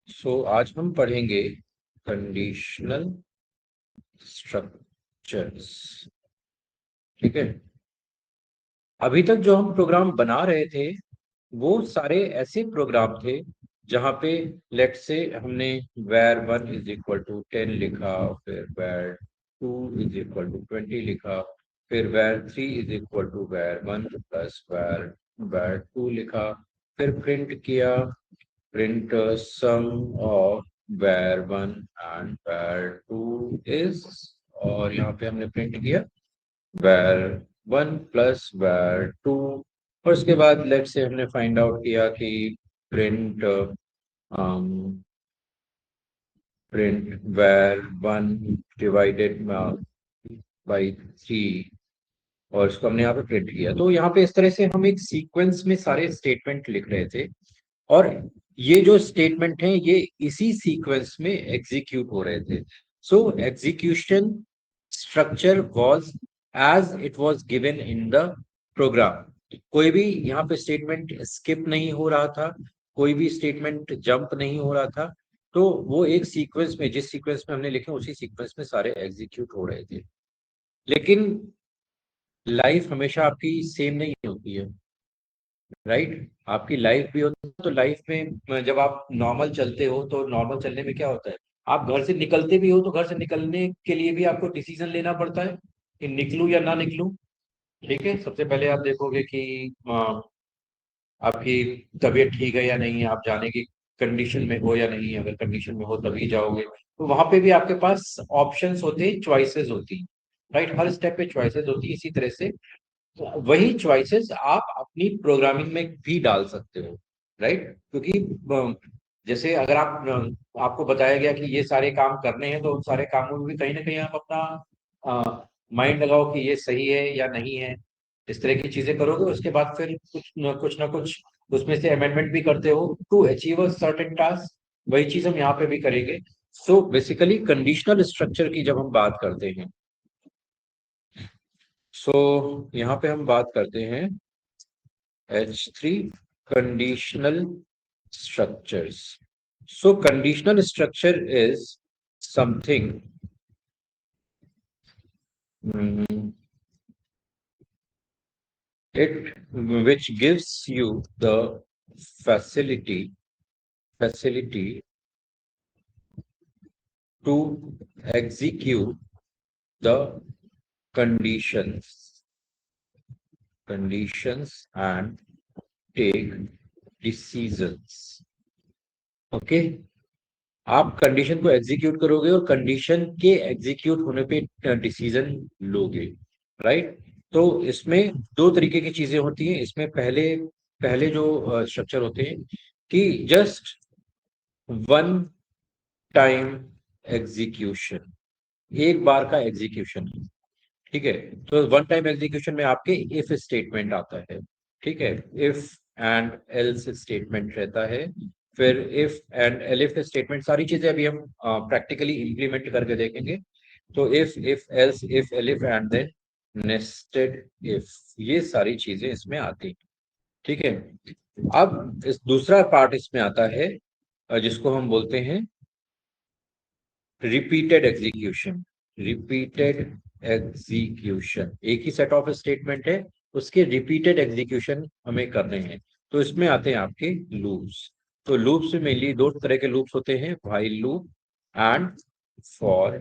आज हम पढ़ेंगे कंडीशनल स्ट्रक्चर्स। ठीक है। अभी तक जो हम प्रोग्राम बना रहे थे वो सारे ऐसे प्रोग्राम थे जहां पे लेट से हमने var1 इज इक्वल टू 10 लिखा, फिर var2 इज इक्वल टू 20 लिखा, फिर var3 is equal to var1 plus var2 लिखा, फिर प्रिंट किया, print sum of var1 and var2 is, और यहाँ पे हमने प्रिंट किया var1 प्लस var2, और उसके बाद लेट से हमने फाइंड आउट किया कि print print var1 divided by 3, और इसको हमने यहाँ पे प्रिंट किया। तो यहाँ पे इस तरह से हम एक सीक्वेंस में सारे स्टेटमेंट लिख रहे थे, और ये जो स्टेटमेंट हैं ये इसी सीक्वेंस में एग्जीक्यूट हो रहे थे। So execution structure was as it was given in the program. कोई भी यहाँ पे स्टेटमेंट स्किप नहीं हो रहा था, कोई भी स्टेटमेंट जंप नहीं हो रहा था। तो वो एक सीक्वेंस में, जिस सीक्वेंस में हमने लिखे उसी सीक्वेंस में सारे एग्जीक्यूट हो रहे थे। लेकिन लाइफ हमेशा आपकी सेम नहीं होती है, राइट। आपकी लाइफ भी होती है, तो लाइफ में जब आप नॉर्मल चलते हो तो नॉर्मल चलने में क्या होता है, आप घर से निकलते भी हो तो घर से निकलने के लिए भी आपको डिसीजन लेना पड़ता है कि निकलूं या ना निकलूं। ठीक है। सबसे पहले आप देखोगे कि आपकी तबीयत ठीक है या नहीं है, आप जाने की कंडीशन में हो या नहीं है। अगर कंडीशन में हो तभी जाओगे। तो वहां पे भी आपके पास ऑप्शंस होते हैं, चॉइसेस होती हैं, राइट। हर स्टेप पे चॉइसेस होती है। इसी तरह से वही चॉइसेस आप अपनी प्रोग्रामिंग में भी डाल सकते हो, राइट। क्योंकि जैसे अगर आपको बताया गया कि ये सारे काम करने हैं, तो उन सारे कामों में भी कहीं ना कहीं आप अपना माइंड लगाओ कि ये सही है या नहीं है। इस तरह की चीजें करोगे, उसके बाद फिर कुछ ना कुछ उसमें से अमेंडमेंट भी करते हो to achieve a certain task. वही चीज हम यहाँ पे भी करेंगे। सो बेसिकली कंडीशनल स्ट्रक्चर की जब हम बात करते हैं, यहाँ पे हम बात करते हैं H3 conditional structures. So conditional structure is something mm, it which gives you the facility to execute the conditions and take decisions. Okay. आप कंडीशन को एग्जीक्यूट करोगे और कंडीशन के एग्जीक्यूट होने पे डिसीजन लोगे, राइट। तो इसमें दो तरीके की चीजें होती हैं। इसमें पहले पहले जो स्ट्रक्चर होते हैं कि जस्ट वन टाइम एग्जीक्यूशन, एक बार का एग्जीक्यूशन। ठीक है। तो वन टाइम एग्जीक्यूशन में आपके इफ स्टेटमेंट आता है, ठीक है। इफ एंड एल्स स्टेटमेंट रहता है। फिर इफ एंड एलिफ स्टेटमेंट, सारी चीजें अभी हम प्रैक्टिकली इंप्लीमेंट करके देखेंगे। तो if else if elif and then nested if, ये सारी चीजें इसमें आती हैं। ठीक है। अब इस दूसरा पार्ट इसमें आता है जिसको हम बोलते हैं रिपीटेड एग्जीक्यूशन। रिपीटेड एग्जीक्यूशन, एक ही सेट ऑफ स्टेटमेंट है, उसके रिपीटेड एग्जीक्यूशन हमें करने हैं। तो इसमें आते हैं आपके लूप्स। तो लूप्स में मेनली दो तरह के लूप्स होते हैं, while loop and for,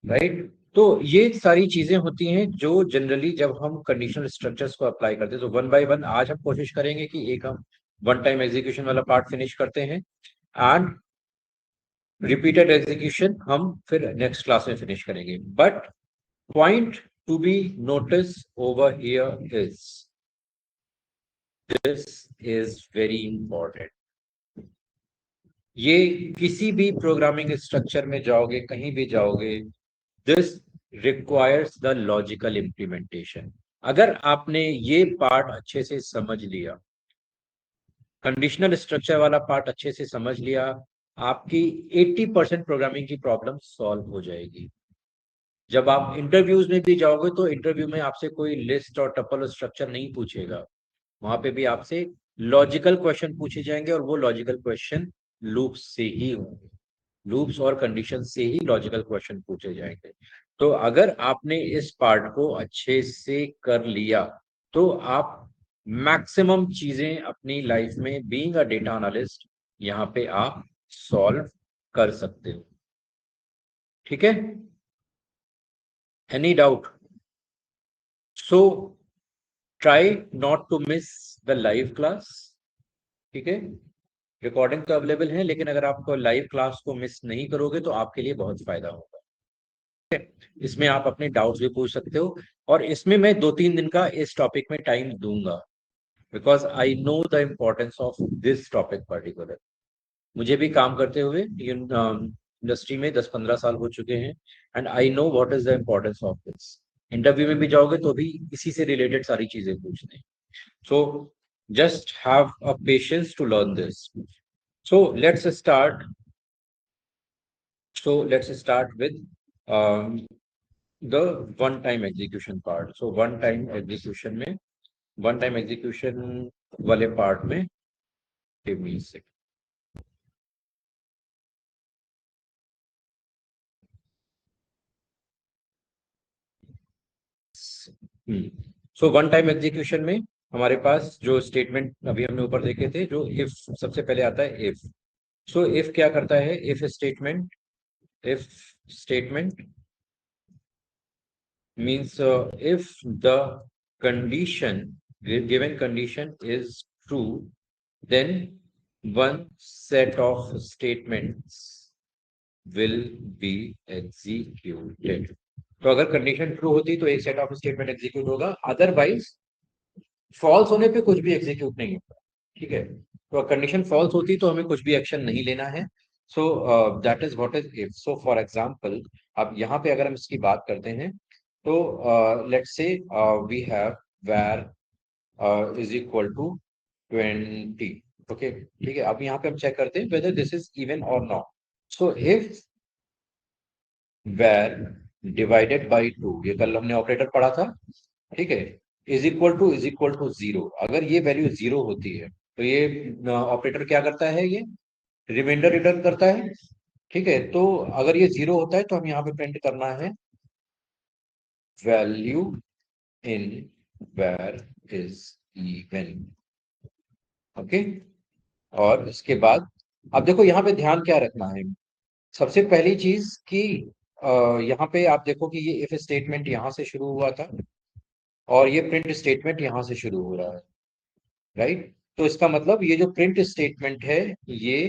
right. तो ये सारी चीजें होती हैं जो जनरली जब हम कंडीशनल स्ट्रक्चर्स को अप्लाई करते हैं। तो वन बाय वन आज हम कोशिश करेंगे कि एक हम वन टाइम एग्जीक्यूशन वाला पार्ट फिनिश करते हैं, एंड रिपीटेड एग्जीक्यूशन हम फिर नेक्स्ट क्लास में फिनिश करेंगे। But point to be notice over here is, this is very important. ये किसी भी प्रोग्रामिंग स्ट्रक्चर में जाओगे, कहीं भी जाओगे, this requires the logical implementation. अगर आपने ये पार्ट अच्छे से समझ लिया, कंडीशनल स्ट्रक्चर वाला पार्ट अच्छे से समझ लिया, आपकी 80% प्रोग्रामिंग की प्रॉब्लम सॉल्व हो जाएगी। जब आप इंटरव्यूज में भी जाओगे तो इंटरव्यू में आपसे कोई लिस्ट और टपल स्ट्रक्चर नहीं पूछेगा। वहां पे भी आपसे लॉजिकल क्वेश्चन पूछे जाएंगे और वो लॉजिकल क्वेश्चन लूप से ही होंगे, लूप्स और कंडीशन से ही लॉजिकल क्वेश्चन पूछे जाएंगे। तो अगर आपने इस पार्ट को अच्छे से कर लिया तो आप मैक्सिमम चीजें अपनी लाइफ में बीइंग अ डेटा एनालिस्ट यहाँ पे आप सॉल्व कर सकते हो। ठीक है, any doubt? So try not to miss the live class. ठीक है, रिकॉर्डिंग तो अवेलेबल है, लेकिन अगर आप लाइव क्लास को मिस नहीं करोगे तो आपके लिए बहुत फायदा होगा। इसमें आप अपने डाउट्स भी पूछ सकते हो, और इसमें मैं 2-3 दिन का इस टॉपिक में टाइम दूंगा, because I know the importance of this topic particular. मुझे भी काम करते हुए इंडस्ट्री में 10-15 साल हो चुके हैं, and I know what is the importance of this. Interview में भी जाओगे तो भी इसी से रिलेटेड सारी चीजें पूछते हैं। So just have a patience to learn this. So let's start. So let's start with the one time execution part. So one time execution में, one time execution वाले part में, give me a second. So one time execution में हमारे पास जो statement अभी हमने ऊपर देखे थे, जो if सबसे पहले आता है if. So if क्या करता है, if statement means if the condition, given condition is true, then one set of statements will be executed. तो अगर कंडीशन ट्रू होती तो एक सेट ऑफ स्टेटमेंट एग्जीक्यूट होगा, अदरवाइज फॉल्स होने पे कुछ भी एग्जीक्यूट नहीं होगा। ठीक है, तो कंडीशन फॉल्स होती तो हमें कुछ भी एक्शन नहीं लेना है। So that is what is if. So for example, अब यहाँ पे अगर हम इसकी बात करते हैं तो let's say we have where is equal to 20। Okay, ठीक है, अब यहाँ पे हम चेक करते हैं whether this is even or not। so if where divided by 2, ये कल हमने ऑपरेटर पढ़ा था, ठीक है, इज इक्वल टू जीरो, अगर ये वैल्यू जीरो होती है तो ये ऑपरेटर क्या करता है, ये रिमाइंडर रिटर्न करता है। ठीक है, तो अगर ये जीरो होता है तो हम यहाँ पे प्रिंट करना है value in where is even। Okay, और इसके बाद अब देखो यहाँ पे ध्यान क्या रखना है। सबसे पहली चीज कि यहाँ पे आप देखो कि ये इफ स्टेटमेंट यहाँ से शुरू हुआ था और ये प्रिंट स्टेटमेंट यहाँ से शुरू हो रहा है, राइट? तो इसका मतलब ये जो प्रिंट स्टेटमेंट है ये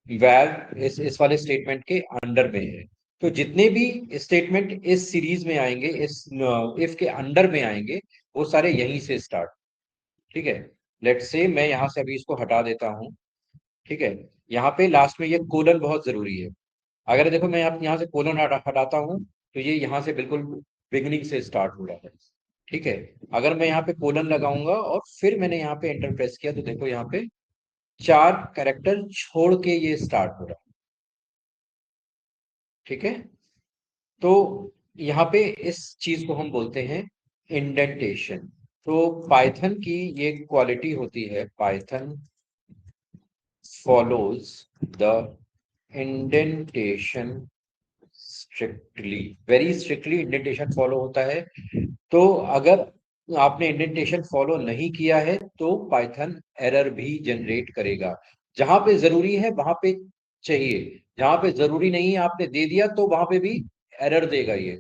वैर इस वाले स्टेटमेंट के अंडर में है। तो जितने भी स्टेटमेंट इस सीरीज में आएंगे, इस इफ के अंडर में आएंगे, वो सारे यहीं से स्टार्ट। ठीक है, लेट्स से मैं यहाँ से अभी इसको हटा देता हूँ। ठीक है, यहाँ पे लास्ट में ये कोलन बहुत जरूरी है। अगर देखो मैं यहाँ से कोलन हटाता हूँ तो ये यहाँ से बिल्कुल बिगिनिंग से स्टार्ट हो रहा है। ठीक है, अगर मैं यहाँ पे कोलन लगाऊंगा और फिर मैंने यहाँ पे एंटर प्रेस किया तो देखो यहाँ पे 4 कैरेक्टर छोड़ के ये स्टार्ट हो रहा है। ठीक है, तो यहाँ पे इस चीज को हम बोलते हैं इंडेंटेशन। तो पाइथन की ये क्वालिटी होती है, Python follows the indentation strictly, very strictly indentation follow होता है। तो अगर आपने इंडेंटेशन फॉलो नहीं किया है तो पाइथन एरर भी जनरेट करेगा। जहां पे जरूरी है वहां पे चाहिए, जहां पे जरूरी नहीं है आपने दे दिया तो वहां पे भी एरर देगा ये।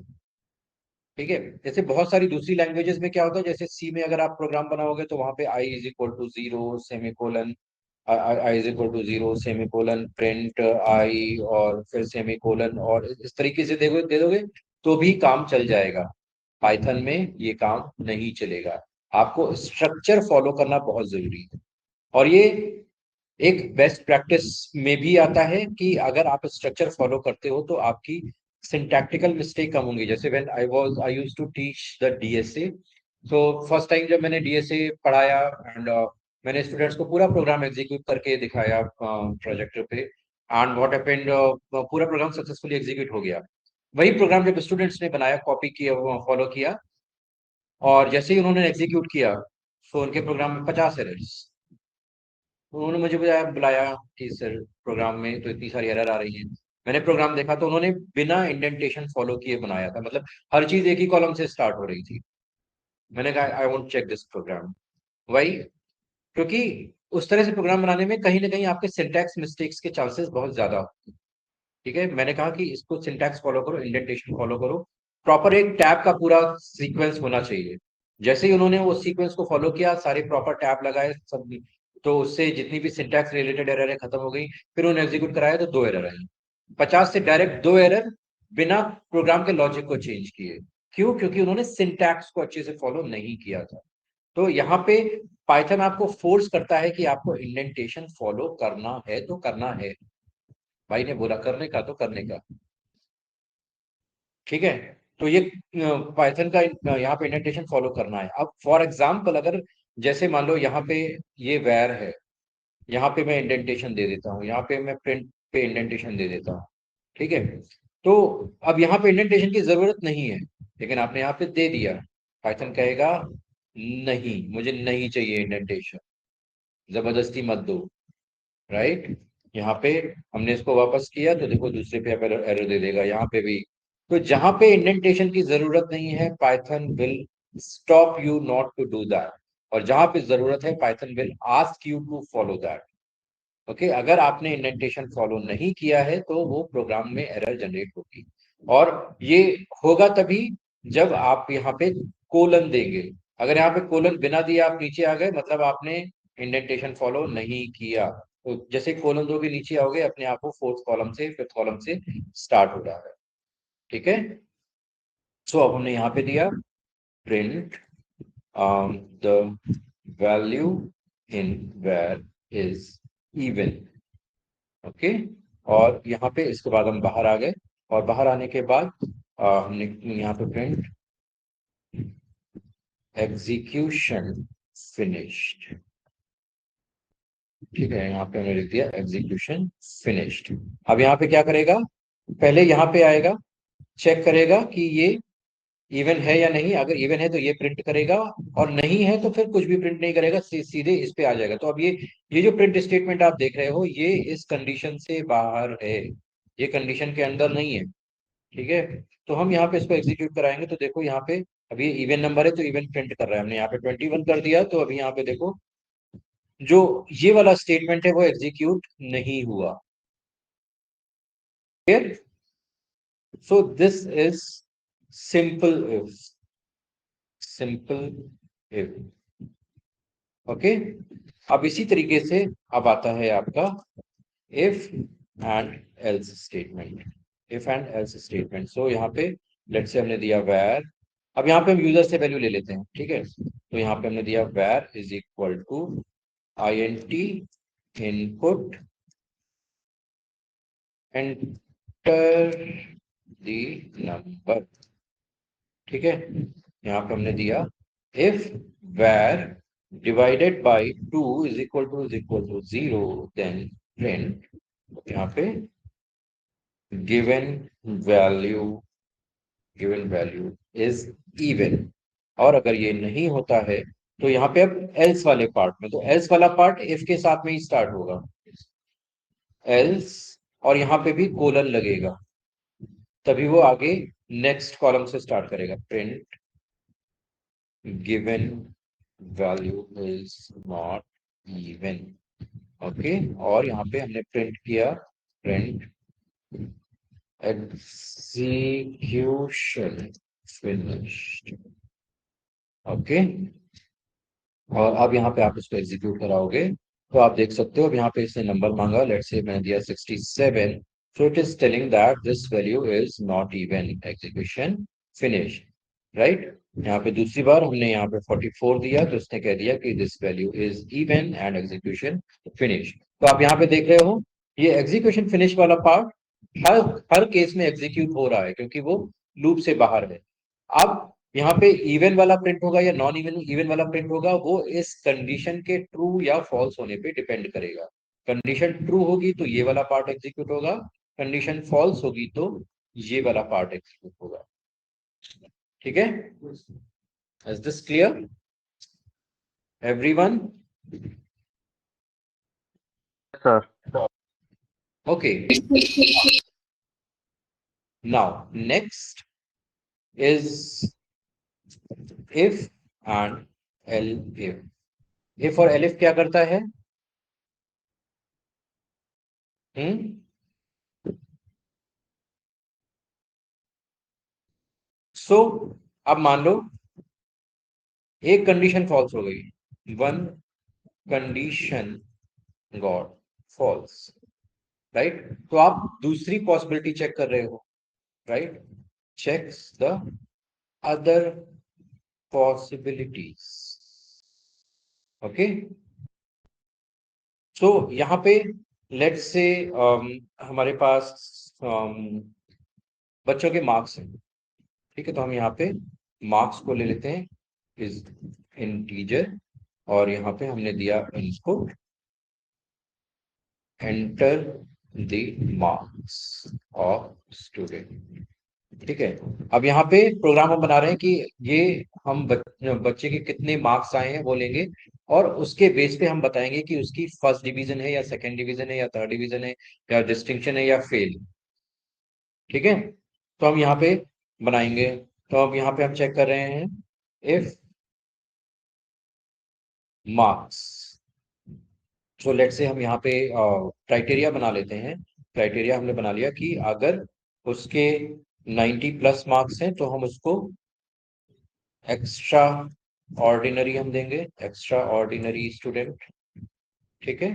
ठीक है, जैसे बहुत सारी दूसरी लैंग्वेजेस में क्या होता है, जैसे सी में अगर आप प्रोग्राम बनाओगे तो वहां पे I is equal to zero semicolon, I is equal to zero semicolon print I और फिर सेमीकोलन, और इस तरीके से दे दोगे तो भी काम चल जाएगा। पाइथन में ये काम नहीं चलेगा, आपको स्ट्रक्चर फॉलो करना बहुत जरूरी है। और ये एक बेस्ट प्रैक्टिस में भी आता है कि अगर आप स्ट्रक्चर फॉलो करते हो तो आपकी सिंटैक्टिकल मिस्टेक कम होंगी। जैसे when I used to teach the DSA, तो फर्स्ट टाइम जब मैंने डीएसए पढ़ाया एंड मैंने स्टूडेंट्स को पूरा प्रोग्राम एग्जीक्यूट करके दिखाया प्रोजेक्टर पे, एंड व्हाट हैपेंड, पूरा प्रोग्राम सक्सेसफुली एग्जीक्यूट हो गया। वही प्रोग्राम जब स्टूडेंट्स ने बनाया, कॉपी किया, फॉलो किया, और जैसे ही उन्होंने एग्जीक्यूट किया तो उनके प्रोग्राम में 50 एरर्स। उन्होंने मुझे बुलाया कि सर प्रोग्राम में तो इतनी सारी एरर आ रही है। मैंने प्रोग्राम देखा तो उन्होंने बिना इंडेंटेशन फॉलो किए बनाया था, मतलब हर चीज एक ही कॉलम से स्टार्ट हो रही थी। मैंने कहा I won't check this program. Why? क्योंकि उस तरह से प्रोग्राम बनाने में कहीं ना कहीं आपके सिंटैक्स मिस्टेक्स के चांसेस बहुत ज्यादा होते हैं। ठीक है, मैंने कहा कि इसको सिंटैक्स फॉलो करो, इंडेंटेशन फॉलो करो, प्रॉपर एक टैब का पूरा सीक्वेंस होना चाहिए। जैसे ही उन्होंने वो सीक्वेंस को फॉलो किया, सारे प्रॉपर टैब लगाए सब, तो उससे जितनी भी सिंटैक्स रिलेटेड एरर है खत्म हो गई। फिर उन्होंने एग्जीक्यूट कराया तो 2 एरर आई। 50 से डायरेक्ट 2 एरर, बिना प्रोग्राम के लॉजिक को चेंज किए। क्यों? क्योंकि उन्होंने सिंटैक्स को अच्छे से फॉलो नहीं किया था। तो यहाँ पे पाइथन आपको फोर्स करता है कि आपको इंडेंटेशन फॉलो करना है तो करना है। भाई ने बोला करने का तो करने का। ठीक है, तो ये पाइथन का यहाँ पे इंडेंटेशन फॉलो करना है। अब फॉर एग्जांपल अगर जैसे मान लो यहाँ पे ये वेर है, यहाँ पे मैं इंडेंटेशन दे देता हूँ, यहाँ पे मैं प्रिंट पे इंडेंटेशन दे देता हूँ। ठीक है, तो अब यहाँ पे इंडेंटेशन की जरूरत नहीं है, लेकिन आपने यहाँ पे दे दिया। पाइथन कहेगा नहीं, मुझे नहीं चाहिए इंडेंटेशन, जबरदस्ती मत दो। राइट? यहाँ पे हमने इसको वापस किया तो देखो दूसरे पे एरर दे देगा, यहाँ पे भी। तो जहां पे इंडेंटेशन की जरूरत नहीं है, Python will stop you not to do that. और जहां पे जरूरत है, Python will ask you to follow that. Okay, अगर आपने इंडेंटेशन फॉलो नहीं किया है तो वो प्रोग्राम में एरर जनरेट होगी। और ये होगा तभी जब आप यहाँ पे कोलन देंगे। अगर यहाँ पे कोलन बिना दिए आप नीचे आ गए, मतलब आपने इंडेंटेशन फॉलो नहीं किया। तो जैसे कोलन दोगे नीचे आओगे, अपने आप को फोर्थ कॉलम से फिफ्थ कॉलम से स्टार्ट हो रहा है। ठीक है, सो अब हमने यहाँ पे दिया print the value in where is even. Okay, और यहाँ पे इसके बाद हम बाहर आ गए, और बाहर आने के बाद हमने यहाँ पे प्रिंट एग्जीक्यूशन फिनिश्ड। ठीक है, यहाँ पे हमने लिख दिया एग्जीक्यूशन फिनिश्ड। अब यहाँ पे क्या करेगा? पहले यहाँ पे आएगा, चेक करेगा कि ये इवन है या नहीं। अगर इवन है तो ये प्रिंट करेगा, और नहीं है तो फिर कुछ भी प्रिंट नहीं करेगा, सीधे इस पे आ जाएगा। तो अब ये जो प्रिंट स्टेटमेंट आप देख रहे हो, ये इस कंडीशन से बाहर है, ये कंडीशन के अंदर नहीं है। ठीक है, तो हम यहाँ पे इसको एग्जीक्यूट कराएंगे तो देखो यहाँ पे अभी इवन नंबर है तो इवन प्रिंट कर रहा है। हमने यहाँ पे 21 कर दिया, तो अभी यहाँ पे देखो जो ये वाला स्टेटमेंट है वो एग्जीक्यूट नहीं हुआ। So this is simple if. Simple if. Okay, अब इसी तरीके से अब आता है आपका if and else statement. If and else statement, so यहाँ पे लेट्स से हमने दिया where। अब यहाँ पे हम यूजर से वैल्यू ले लेते हैं। ठीक है, तो यहाँ पे हमने दिया where is equal to int input enter the number. ठीक है, यहाँ पे हमने दिया if where divided by 2 is equal to 0, then print यहाँ पे given value, given value is even. और अगर ये नहीं होता है तो यहाँ पे अब एल्स वाले पार्ट में, तो एल्स वाला पार्ट इफ के साथ में ही स्टार्ट होगा, एल्स, और यहाँ पे भी कोलन लगेगा, तभी वो आगे नेक्स्ट कॉलम से स्टार्ट करेगा। Print given value is not even. Okay, और यहाँ पे हमने प्रिंट किया प्रिंट एग्जीक्यूशन फिनिश्ड। ओके, और अब यहाँ पे आप इसको एग्जीक्यूट कराओगे तो आप देख सकते हो अब यहाँ पे इसने नंबर मांगा, लेट्स से मैंने दिया 67। So it is telling that this value is not even, execution finish. Right, यहाँ पे दूसरी बार हमने यहाँ पे 44 दिया तो इसने कह दिया कि this value is even and execution finish. तो आप यहाँ पे देख रहे हो ये एग्जीक्यूशन फिनिश वाला पार्ट हर हर केस में एग्जीक्यूट हो रहा है, क्योंकि वो लूप से बाहर है। अब यहाँ पे इवन वाला प्रिंट होगा या नॉन इवन इवन वाला प्रिंट होगा, वो इस कंडीशन के ट्रू या फॉल्स होने पे डिपेंड करेगा। कंडीशन ट्रू होगी तो ये वाला पार्ट एग्जीक्यूट होगा, कंडीशन फॉल्स होगी तो ये वाला पार्ट एग्जीक्यूट होगा। ठीक है, is this clear everyone? sir. Okay. Now, next is if and elif. if और elif क्या करता है? सो अब मान लो एक कंडीशन फॉल्स हो गई, one condition got false, right? तो आप दूसरी पॉसिबिलिटी चेक कर रहे हो, right? Checks the other possibilities. Okay, so यहाँ पे लेट्स से हमारे पास बच्चों के मार्क्स हैं, ठीक है? तो हम यहाँ पे मार्क्स को ले लेते हैं इज इंटीजर, और यहाँ पे हमने दिया input enter the marks of student, ठीक है? अब यहाँ पे प्रोग्राम हम बना रहे हैं कि ये हम बच्चे के कितने मार्क्स आए हैं वो लेंगे, और उसके बेस पे हम बताएंगे कि उसकी फर्स्ट डिवीजन है या सेकंड डिवीजन है या थर्ड डिवीजन है या डिस्टिंक्शन है या फेल, ठीक है? तो हम यहाँ पे बनाएंगे। तो अब यहाँ पे हम चेक कर रहे हैं इफ मार्क्स, सो लेट से हम यहाँ पे क्राइटेरिया बना लेते हैं। क्राइटेरिया हमने बना लिया कि अगर उसके 90 प्लस मार्क्स हैं तो हम उसको एक्स्ट्रा ऑर्डिनरी हम देंगे, एक्स्ट्रा ऑर्डिनरी स्टूडेंट, ठीक है?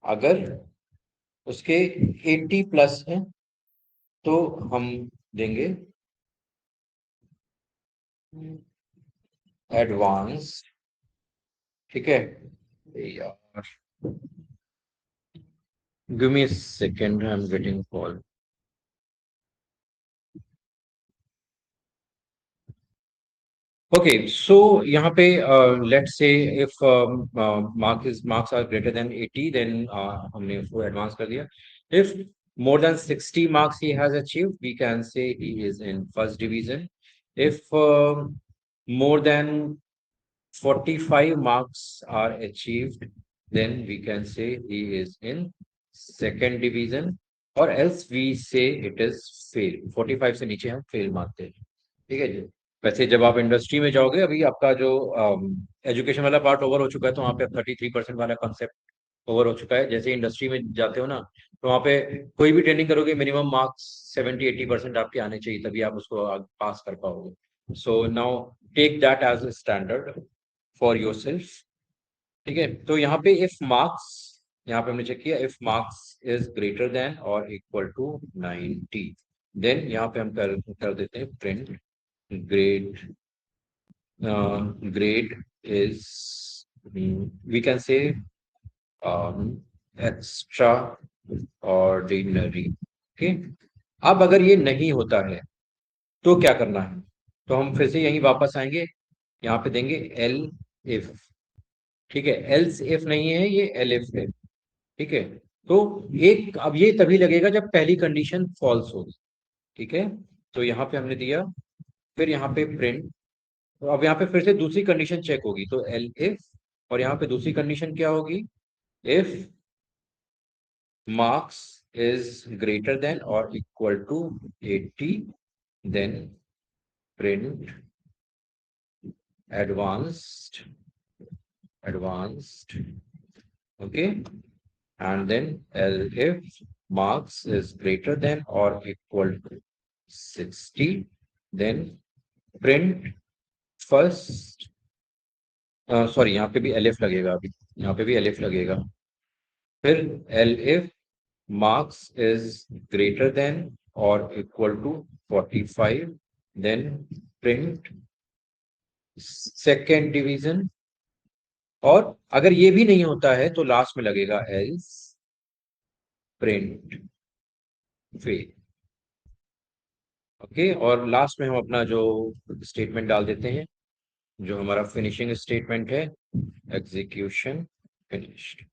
अगर उसके 80 प्लस हैं तो हम देंगे एडवांस, ठीक है? यार give me a second, I am getting call. Okay, so यहाँ पे let's say if marks are greater than 80, then हमने उसको एडवांस कर दिया। If more than 60 marks he has achieved, we can say he is in first division. If more than 45 marks are achieved, then we can say he is in second division, or else we say it is fail। 45 से नीचे हम fail मानते हैं, ठीक है जी? वैसे जब आप इंडस्ट्री में जाओगे, अभी आपका जो एजुकेशन वाला पार्ट ओवर हो चुका है, तो वहाँ पे 33% वाला कॉन्सेप्ट ओवर हो चुका है। जैसे इंडस्ट्री में जाते हो ना, तो वहाँ पे कोई भी ट्रेनिंग करोगे, मिनिमम मार्क्स 70-80% आपके आने चाहिए, तभी आप उसको पास कर पाओगे। So now take that as a standard for yourself, ठीक है? तो यहाँ पे इफ मार्क्स, यहाँ पे हमने चेक किया if marks is greater than और इक्वल टू 90, देन यहाँ पे हम कर देते हैं print grade. Grade is, we can say extraordinary, okay? अब अगर ये नहीं होता है तो क्या करना है? तो हम फिर से यहीं वापस आएंगे, यहाँ पे देंगे एल इफ, ठीक है? एल्स इफ नहीं है, ये एल इफ है, ठीक है? तो एक, अब ये तभी लगेगा जब पहली कंडीशन फॉल्स होगी, ठीक है? तो यहाँ पे हमने दिया, फिर यहाँ पे प्रिंट, तो अब यहाँ पे फिर से दूसरी कंडीशन चेक होगी, तो एल इफ, और यहाँ पे दूसरी कंडीशन क्या होगी? If marks is greater than और equal to 80, then print advanced, okay, and then if marks is greater than or equal to 60, then print first, sorry यहाँ पे भी एलिफ लगेगा, अभी यहाँ पे भी एलिफ लगेगा। फिर elif marks is greater than और equal to 45, then print second division, और अगर ये भी नहीं होता है तो लास्ट में लगेगा एल्स प्रिंट फेल, ओके? और लास्ट में हम अपना जो स्टेटमेंट डाल देते हैं, जो हमारा फिनिशिंग स्टेटमेंट है, एग्जीक्यूशन फिनिश्ड,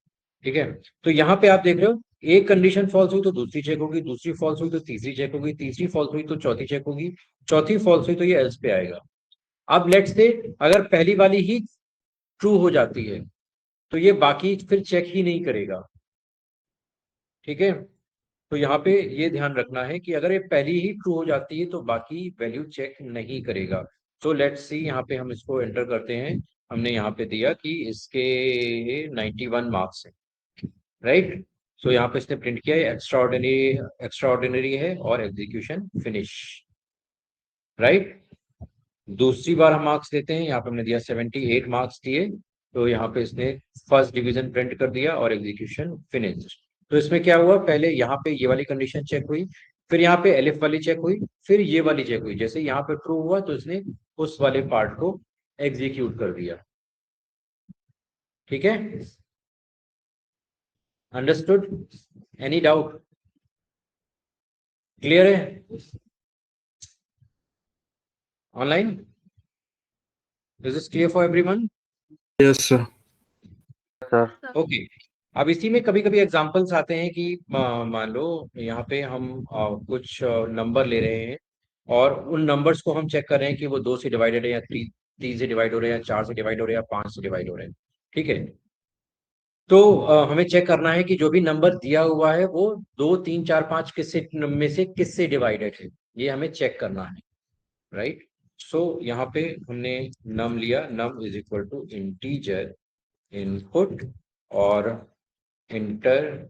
ठीक है? तो यहाँ पे आप देख रहे हो, एक कंडीशन फॉल्स हुई तो दूसरी चेक होगी, दूसरी फॉल्स हुई तो तीसरी चेक होगी, तीसरी फॉल्स हुई तो चौथी चेक होगी, चौथी फॉल्स हुई तो ये एल्स पे आएगा। अब लेट्स से अगर पहली वाली ही ट्रू हो जाती है तो ये बाकी फिर चेक ही नहीं करेगा, ठीक है। तो यहाँ पे ये ध्यान रखना है कि अगर ये पहली ही ट्रू हो जाती है तो बाकी वैल्यू चेक नहीं करेगा। तो लेट्स सी, यहाँ पे हम इसको एंटर करते हैं। हमने यहाँ पे दिया कि इसके 91 मार्क्स है, राइट। सो यहाँ पे इसने प्रिंट किया है एक्स्ट्राऑर्डिनरी है और एग्जीक्यूशन फिनिश, राइट। दूसरी बार हम मार्क्स देते हैं, यहाँ पे हमने दिया 78 मार्क्स दिए, तो यहाँ पे इसने फर्स्ट डिवीजन प्रिंट कर दिया और एग्जीक्यूशन फिनिश। तो इसमें क्या हुआ, पहले यहाँ पे ये वाली कंडीशन चेक हुई, फिर यहाँ पे एलिफ वाली चेक हुई, फिर ये वाली चेक हुई। जैसे यहाँ पे ट्रू हुआ तो इसने उस वाले पार्ट को एग्जीक्यूट कर दिया। ठीक है, अंडरस्टूड? Any doubt? क्लियर है online? Is this clear for everyone? Yes sir. Sir okay. अब इसी में कभी कभी एग्जांपल्स आते हैं कि मान लो यहाँ पे हम कुछ नंबर ले रहे हैं और उन नंबर्स को हम चेक कर रहे हैं कि वो 2 से डिवाइडेड है या 3 से डिवाइड हो रहे हैं या 4 से डिवाइड हो रहे हैं या 5 से डिवाइड हो रहे हैं। ठीक है, तो हमें चेक करना है कि जो भी नंबर दिया हुआ है वो 2, 3, 4, 5 किससे में से किससे डिवाइडेड है, ये हमें चेक करना है, राइट। सो यहाँ पे हमने नम लिया, num is equal to integer input और enter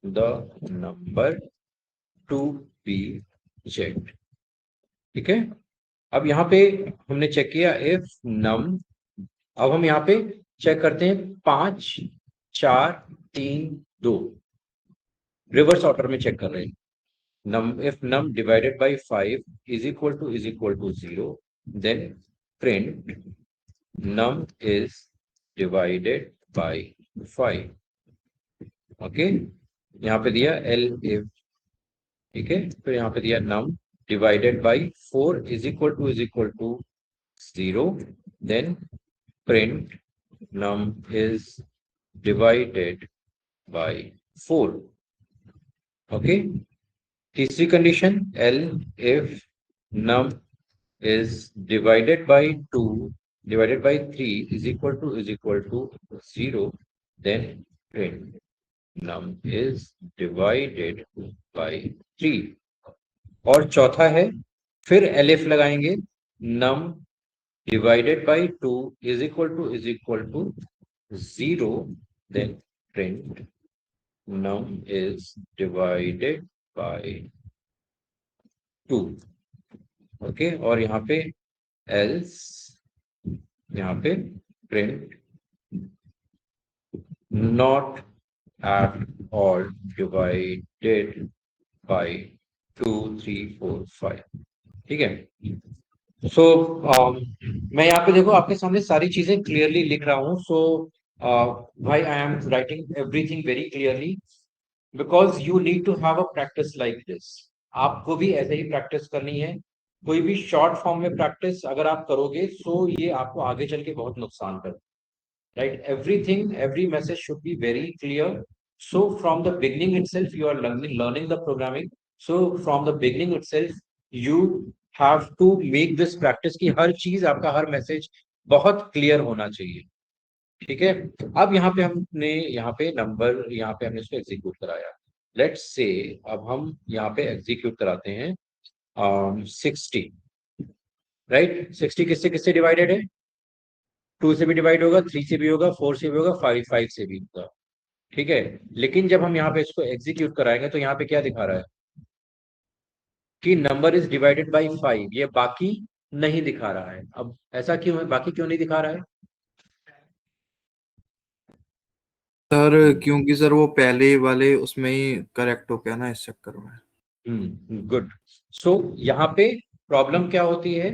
the number to be checked। ठीक है, अब यहाँ पे हमने चेक किया if num। अब हम यहाँ पे चेक करते हैं 5, 4, 3, 2, रिवर्स ऑर्डर में चेक कर रहे हैं। num if num divided by 5 is equal to 0, then print num is divided by 5। Okay, यहाँ पे दिया एल इफ, ठीक है, फिर यहाँ पे दिया num divided by 4 is equal to 0, then print num is divided by 4। ओके, तीसरी condition elif num is divided by 2 divided by 3 is equal to 0, then print num is divided by 3। और चौथा है फिर एलिफ लगाएंगे, num divided by 2 is equal to 0, then print num is divided by 2। Okay, और यहाँ पे else, यहाँ पे print not at all divided by 2, 3, 4, 5। ठीक है, सो मैं यहाँ पे देखो आपके सामने सारी चीजें क्लियरली लिख रहा हूँ। सो भाई I am writing everything very clearly because you need to have a practice like this. आपको भी ऐसे ही प्रैक्टिस करनी है। कोई भी शॉर्ट फॉर्म में प्रैक्टिस अगर आप करोगे सो ये आपको आगे चल के बहुत नुकसान कर, right? Every message should be very clear. So from the beginning itself you are learning the programming, so from the beginning itself you have to make this practice कि हर चीज आपका हर मैसेज बहुत क्लियर होना चाहिए। ठीक है, अब यहाँ पे हमने यहाँ पे नंबर यहाँ पे हमने इसको एग्जीक्यूट कराया। लेट्स से अब हम यहाँ पे एग्जीक्यूट कराते हैं 60, राइट। 60 किससे किससे डिवाइडेड है, 2 से भी डिवाइड होगा, 3 से भी होगा, 4 से भी होगा, 5 से भी होगा। ठीक है, लेकिन जब हम यहाँ पे इसको एग्जीक्यूट कराएंगे तो यहाँ पे क्या दिखा रहा है कि नंबर इज डिवाइडेड बाय 5, ये बाकी नहीं दिखा रहा है। अब ऐसा क्यों है, बाकी क्यों नहीं दिखा रहा है? सर क्योंकि सर वो पहले वाले उसमें ही करेक्ट हो गया ना, इस चक्कर में। गुड। सो यहाँ पे प्रॉब्लम क्या होती है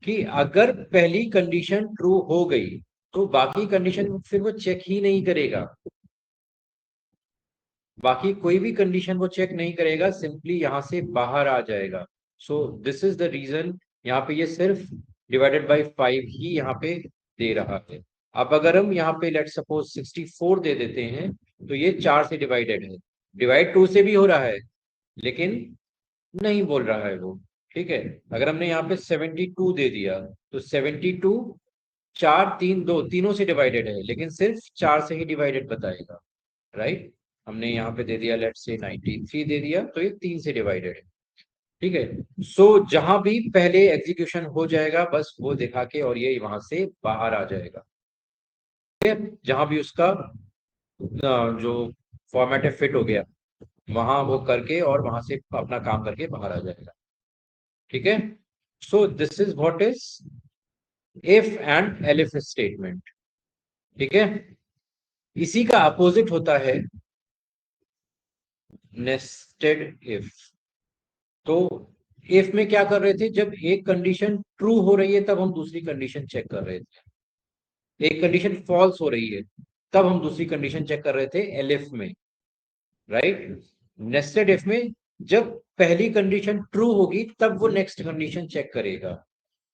कि अगर पहली कंडीशन ट्रू हो गई तो बाकी कंडीशन फिर वो चेक ही नहीं करेगा, बाकी कोई भी कंडीशन वो चेक नहीं करेगा, सिंपली यहां से बाहर आ जाएगा। So this is the reason यहाँ पे ये सिर्फ डिवाइडेड बाय 5 ही यहाँ पे दे रहा है। अब अगर हम यहाँ पे लेट सपोज 64 दे देते हैं तो ये 4 से डिवाइडेड है, डिवाइड 2 से भी हो रहा है लेकिन नहीं बोल रहा है वो। ठीक है, अगर हमने यहाँ पे 72 दे दिया तो 72 4, 3, 2 तीनों से डिवाइडेड है लेकिन सिर्फ 4 से ही डिवाइडेड बताएगा, राइट। हमने यहाँ पे दे दिया लेट्स से 93 दे दिया, तो ये 3 से डिवाइडेड है। ठीक है, सो जहां भी पहले एग्जीक्यूशन हो जाएगा बस वो दिखा के और ये वहां से बाहर आ जाएगा। ठीक है, जहां भी उसका जो फॉर्मेट है फिट हो गया वहां वो करके और वहां से अपना काम करके बाहर आ जाएगा। ठीक है, सो this is what is if and elif statement. ठीक है, इसी का अपोजिट होता है नेस्टेड इफ। तो इफ में क्या कर रहे थे, जब एक कंडीशन ट्रू हो रही है तब हम दूसरी कंडीशन चेक कर रहे थे, एक कंडीशन फॉल्स हो रही है तब हम दूसरी कंडीशन चेक कर रहे थे एलिफ में, राइट। नेस्टेड इफ में जब पहली कंडीशन ट्रू होगी तब वो नेक्स्ट कंडीशन चेक करेगा।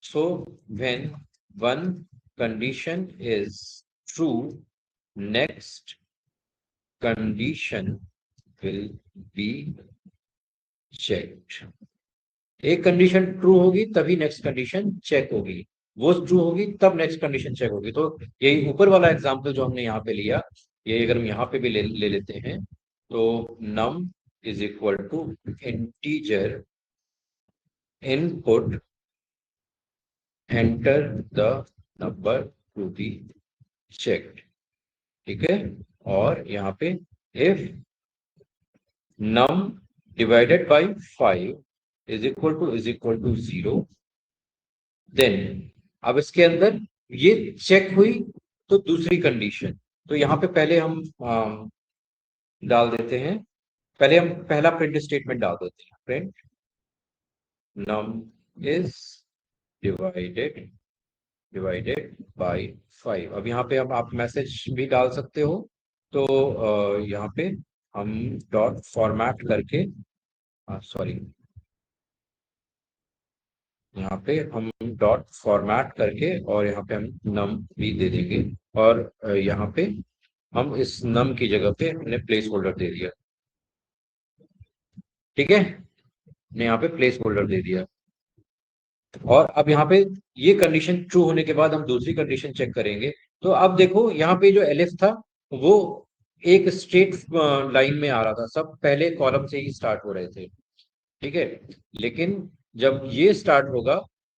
So when one condition is true, next condition will be checked. एक कंडीशन ट्रू होगी तभी नेक्स्ट कंडीशन चेक होगी, वो ट्रू होगी तब नेक्स्ट कंडीशन चेक होगी। तो यही ऊपर वाला एग्जांपल जो हमने यहाँ पे लिया, ये अगर हम यहाँ पे भी ले लेते हैं, तो num is equal to integer input enter the number to be checked. ठीक है, और यहाँ पे if num divided by 5 is equal to 0, then अब इसके अंदर ये चेक हुई तो दूसरी कंडीशन, तो यहाँ पे पहले हम डाल देते हैं, पहले हम पहला प्रिंट स्टेटमेंट डाल देते हैं, print num is divided bye 5। अब यहाँ पे अब आप मैसेज भी डाल सकते हो, तो यहाँ पे हम डॉट फॉर्मेट करके, सॉरी, यहाँ पे हम डॉट फॉर्मेट करके और यहाँ पे हम नम भी दे देंगे, और यहाँ पे हम इस नम की जगह पे हमने प्लेस होल्डर दे दिया। ठीक है, हमने यहाँ पे प्लेस होल्डर दे दिया, और अब यहाँ पे ये कंडीशन ट्रू होने के बाद हम दूसरी कंडीशन चेक करेंगे। तो अब देखो यहाँ पे जो एलिफ था वो एक स्ट्रेट लाइन में आ रहा था, सब पहले कॉलम से ही स्टार्ट हो रहे थे। ठीक है, लेकिन जब ये स्टार्ट होगा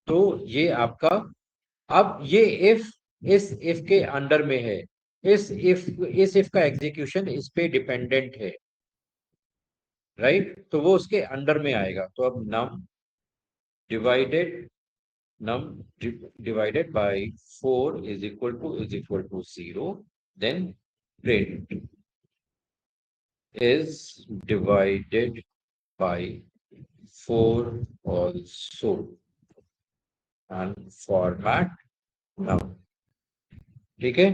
तो ये आपका, अब ये इफ इस इफ के अंडर में है, इस इफ का एग्जीक्यूशन इस पे डिपेंडेंट है, राइट, तो वो उसके अंडर में आएगा। तो अब divided num divided by 4 is equal to 0, then print is divided by 4 also and format num। ठीक है,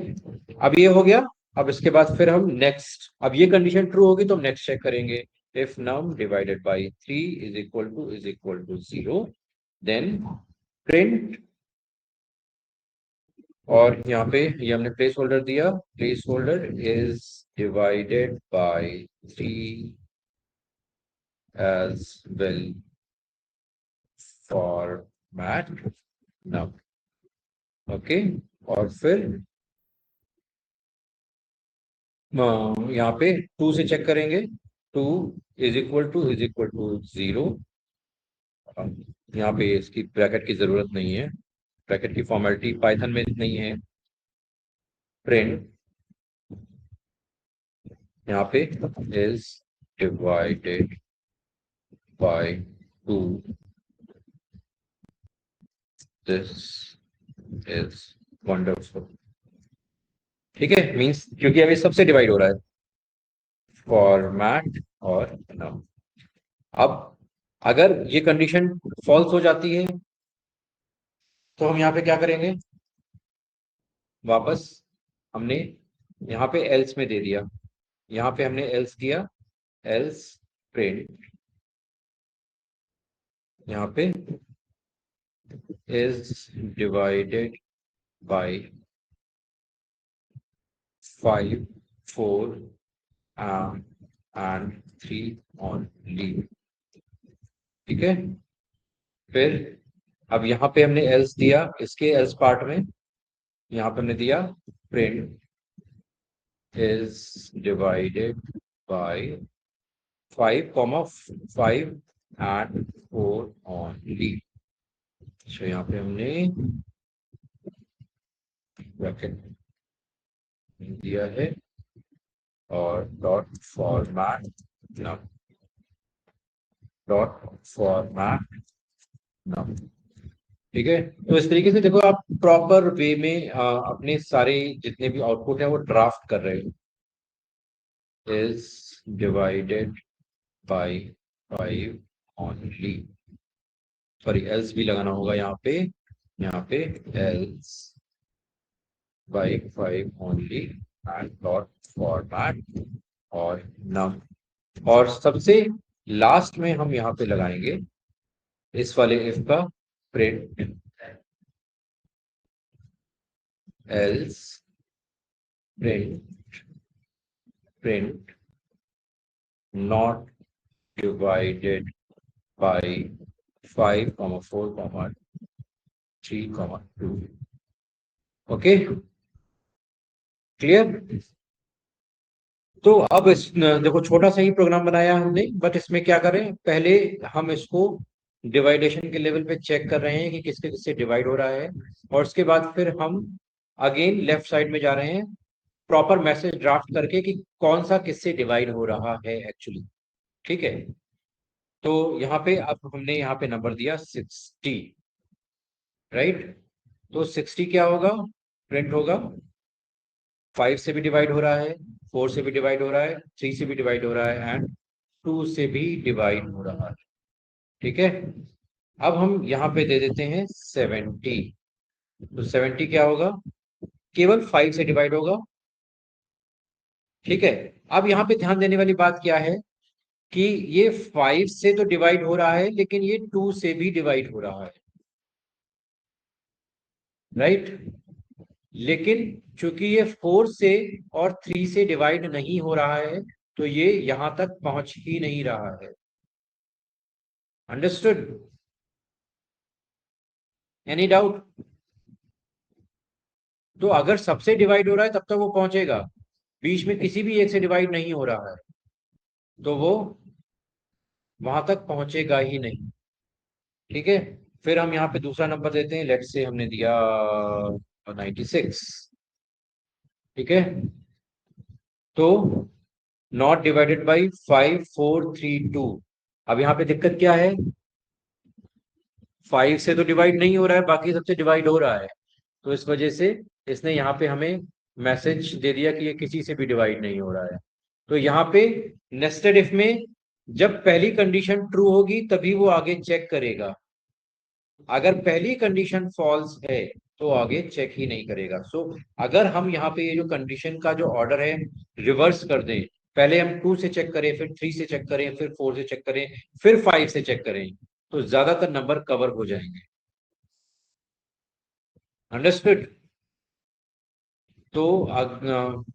अब ये हो गया। अब इसके बाद फिर हम नेक्स्ट, अब ये कंडीशन ट्रू होगी तो हम नेक्स्ट चेक करेंगे, if num divided by 3 is equal to 0, then print, और यहाँ पे ये हमने प्लेस होल्डर दिया, placeholder is divided by 3 as well format num. Okay, और फिर यहाँ पे 2 से चेक करेंगे, 2 इज इक्वल टू 0। यहाँ पे इसकी ब्रैकेट की जरूरत नहीं है, ब्रैकेट की फॉर्मेलिटी पाइथन में नहीं है। प्रिंट यहाँ पे is divided bye 2, this is wonderful. ठीक है, मींस क्योंकि अभी सबसे डिवाइड हो रहा है, फॉर्मेट और नम। अब अगर ये कंडीशन फॉल्स हो जाती है तो हम यहाँ पे क्या करेंगे, वापस हमने यहाँ पे एल्स में दे दिया, यहाँ पे हमने एल्स दिया, एल्स प्रिंट यहाँ पे is divided bye 5, 4 and 3 only। ठीक है, फिर अब यहाँ पे हमने एल्स दिया, इसके एल्स पार्ट में यहाँ पे हमने दिया print is divided by 5, 5 and 4 only। तो यहाँ पे हमने ब्रैकेट दिया है और डॉट फॉर्मेट नम, डॉट फॉर्मेट नम। ठीक है, तो इस तरीके से देखो आप प्रॉपर वे में अपने सारे जितने भी आउटपुट है वो ड्राफ्ट कर रहे हो। Is divided bye 5 only, sorry else भी लगाना होगा यहाँ पे else bye 5 only and dot format और नम। और सबसे लास्ट में हम यहाँ पे लगाएंगे इस वाले इफ का print else print not divided by 5, 4, 3, 2। Okay, clear? तो अब इस देखो छोटा सा ही प्रोग्राम बनाया हमने, बट इसमें क्या करें, पहले हम इसको डिवाइडेशन के लेवल पे चेक कर रहे हैं कि किसके किससे डिवाइड हो रहा है, और उसके बाद फिर हम अगेन लेफ्ट साइड में जा रहे हैं प्रॉपर मैसेज ड्राफ्ट करके कि कौन सा किससे डिवाइड हो रहा है एक्चुअली। ठीक है, तो यहाँ पे अब हमने यहाँ पे नंबर दिया 60, राइट? तो 60 क्या होगा, प्रिंट होगा 5 से भी डिवाइड हो रहा है, 4 से भी डिवाइड हो रहा है, 3 से भी डिवाइड हो रहा है एंड 2 से भी डिवाइड हो रहा है। ठीक है, अब हम यहाँ पे दे देते हैं 70। तो 70 क्या होगा, केवल 5 से डिवाइड होगा। ठीक है, अब यहाँ पे ध्यान देने वाली बात क्या है कि ये 5 से तो डिवाइड हो रहा है लेकिन ये 2 से भी डिवाइड हो रहा है, राइट? लेकिन चूंकि ये 4 से और 3 से डिवाइड नहीं हो रहा है तो ये यहां तक पहुंच ही नहीं रहा है। अंडरस्टूड? Any doubt? तो अगर सबसे डिवाइड हो रहा है तब तक वो पहुंचेगा, बीच में किसी भी एक से डिवाइड नहीं हो रहा है तो वो वहां तक पहुंचेगा ही नहीं। ठीक है, फिर हम यहाँ पे दूसरा नंबर देते हैं, लेट्स से हमने दिया 96। ठीक है, तो नॉट डिवाइडेड बाई 5, 4, 3, 2। अब यहाँ पे दिक्कत क्या है, 5 से तो डिवाइड नहीं हो रहा है, बाकी सबसे डिवाइड हो रहा है, तो इस वजह से इसने यहाँ पे हमें मैसेज दे दिया कि ये किसी से भी डिवाइड नहीं हो रहा है। तो यहाँ पे नेस्टेड इफ में जब पहली कंडीशन ट्रू होगी तभी वो आगे चेक करेगा, अगर पहली कंडीशन फॉल्स है तो आगे चेक ही नहीं करेगा। सो अगर हम यहाँ पे ये जो कंडीशन का जो ऑर्डर है रिवर्स कर दें, पहले हम 2 से चेक करें, फिर 3 से चेक करें, फिर 4 से चेक करें, फिर 5 से चेक करें, तो ज्यादातर नंबर कवर हो जाएंगे। अंडरस्टूड? तो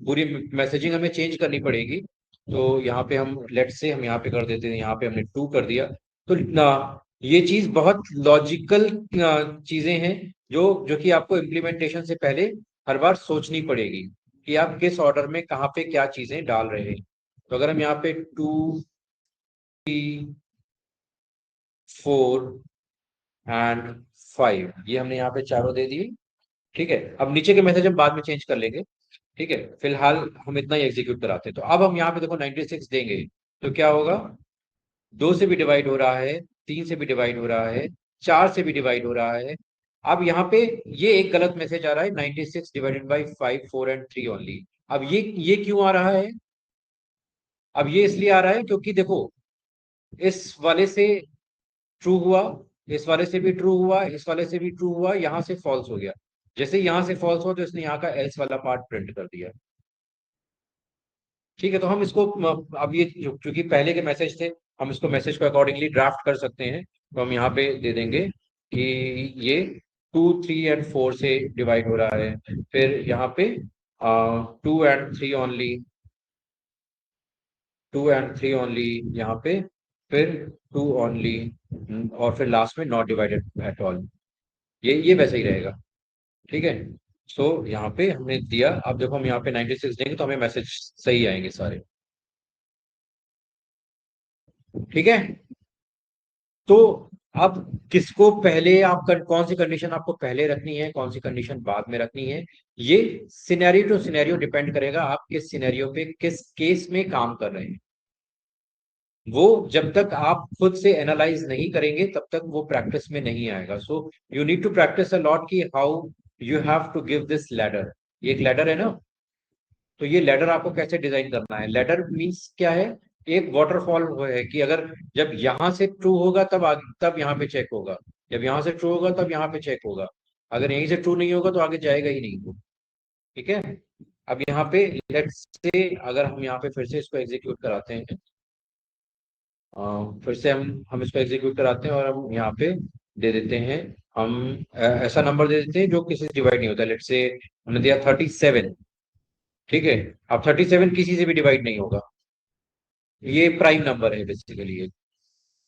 पूरी मैसेजिंग हमें चेंज करनी पड़ेगी। तो यहाँ पे हम लेट से हम यहाँ पे कर देते हैं, यहाँ पे हमने 2 कर दिया। तो ये चीज बहुत लॉजिकल चीजें हैं जो कि आपको इम्प्लीमेंटेशन से पहले हर बार सोचनी पड़ेगी कि आप किस ऑर्डर में कहाँ पे क्या चीजें डाल रहे हैं। तो अगर हम यहाँ पे 2, 3, 4 एंड 5 ये हमने यहाँ पे चारों दे दिए। ठीक है, अब नीचे के मैसेज हम बाद में चेंज कर लेंगे। ठीक है, फिलहाल हम इतना ही एग्जीक्यूट कराते हैं। तो अब हम यहाँ पे देखो 96 देंगे तो क्या होगा, 2 से भी डिवाइड हो रहा है, 3 से भी डिवाइड हो रहा है, 4 से भी डिवाइड हो रहा है। अब यहाँ पे ये एक गलत मैसेज आ रहा है, 96 डिवाइडेड बाई 5, 4 एंड 3 ओनली। अब ये क्यों आ रहा है, अब ये इसलिए आ रहा है क्योंकि देखो इस वाले से ट्रू हुआ, इस वाले से भी ट्रू हुआ, इस वाले से भी ट्रू हुआ, यहाँ से फॉल्स हो गया। जैसे यहाँ से फॉल्स हुआ तो इसने यहाँ का एल्स वाला पार्ट प्रिंट कर दिया। ठीक है, तो हम इसको अब ये क्योंकि पहले के मैसेज थे, हम इसको मैसेज को अकॉर्डिंगली ड्राफ्ट कर सकते हैं। तो हम यहाँ पे दे देंगे कि ये 2, 3 एंड 4 से डिवाइड हो रहा है, फिर यहाँ पे 2 एंड 3 ओनली, 2 एंड 3 ओनली यहाँ पे, फिर 2 ओनली, और फिर लास्ट में नॉट डिवाइडेड एट ऑल। ये वैसे ही रहेगा। ठीक है, सो यहाँ पे हमने दिया। अब देखो हम यहाँ पे 96 देंगे तो हमें मैसेज सही आएंगे सारे। ठीक है। तो अब किसको पहले आप कौन सी कंडीशन आपको पहले रखनी है, कौन सी कंडीशन बाद में रखनी है, ये सिनेरियो टू सिनेरियो डिपेंड करेगा, आप किस सिनेरियो पे किस केस में काम कर रहे हैं। वो जब तक आप खुद से एनालाइज नहीं करेंगे तब तक वो प्रैक्टिस में नहीं आएगा। So you need to practice a lot कि how you have to give this ladder. ये एक लैडर है ना, तो ये लैडर आपको कैसे डिजाइन करना है। लैडर मीन्स क्या है, एक वाटरफॉल है कि अगर जब यहां से ट्रू होगा तब आगे, तब यहाँ पे चेक होगा, जब यहाँ से ट्रू होगा तब यहाँ पे चेक होगा, अगर यहीं से ट्रू नहीं होगा तो आगे जाएगा ही नहीं वो। ठीक है। अब यहाँ पे लेट्स से अगर हम यहाँ पे फिर से इसको एग्जीक्यूट कराते हैं, फिर से हम इसको एग्जीक्यूट कराते हैं और हम यहाँ पे दे देते हैं, हम ऐसा नंबर दे देते हैं जो किसी से डिवाइड नहीं होता। लेट्स से हमने दिया 37। ठीक है। अब 37 किसी से भी डिवाइड नहीं होगा, ये प्राइम नंबर है बेसिकली ये।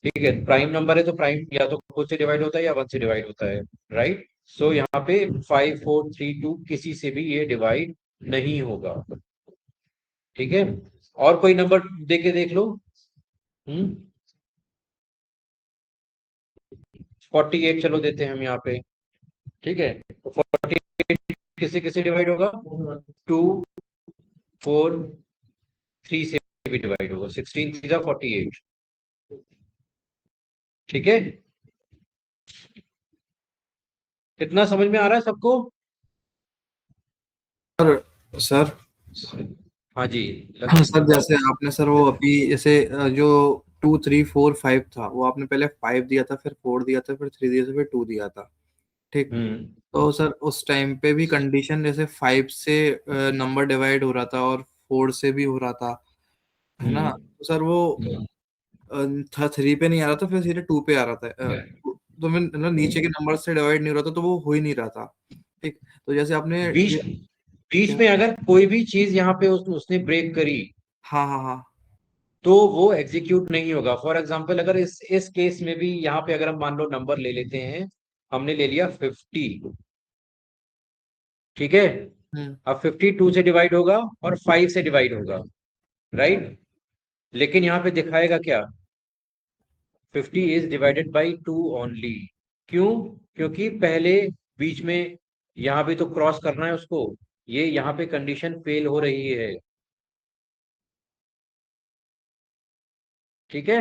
ठीक है, प्राइम नंबर है तो प्राइम या तो खुद से डिवाइड होता है या 1 से डिवाइड होता है, राइट। सो यहाँ पे 5432 किसी से भी ये डिवाइड नहीं होगा। ठीक है। और कोई नंबर दे के देख लो। 48 चलो देते हैं हम यहाँ पे। ठीक है, 48 किसी किसी डिवाइड होगा, 2 4 3 से भी डिवाइड होगा, 16 3 जा 48। ठीक है, कितना समझ में आ रहा है सबको? सर हाँ जी। हाँ सर, जैसे आपने सर वो अभी जैसे जो 2 3 4 5 था, वो आपने पहले 5 दिया था, फिर 4 दिया था, फिर 3 दिया था, फिर 2 दिया था। ठीक। तो सर उस टाइम पे भी कंडीशन जैसे 5 से नंबर डिवाइड हो रहा था और 4 से भी हो रहा था, है ना। तो सर वो था 3 पे नहीं आ रहा था, फिर सीधे 2 पे आ रहा था। तो मैं मतलब नीचे के नंबर से डिवाइड नहीं हो रहा था, तो वो हो ही नहीं रहा था। ठीक। तो जैसे आपने बीच बीच में अगर कोई भी चीज यहाँ पे उसने ब्रेक करी, हाँ हाँ हाँ तो वो एग्जीक्यूट नहीं होगा। फॉर एग्जाम्पल अगर इस केस में भी यहाँ पे अगर हम मान लो नंबर ले लेते हैं, हमने ले लिया 50। ठीक है। अब 52 से डिवाइड होगा और 5 से डिवाइड होगा, राइट। लेकिन यहाँ पे दिखाएगा क्या, 50 इज डिवाइडेड बाई 2 ओनली। क्यों? क्योंकि पहले बीच में यहाँ भी तो क्रॉस करना है उसको, ये यहाँ पे कंडीशन फेल हो रही है। ठीक है।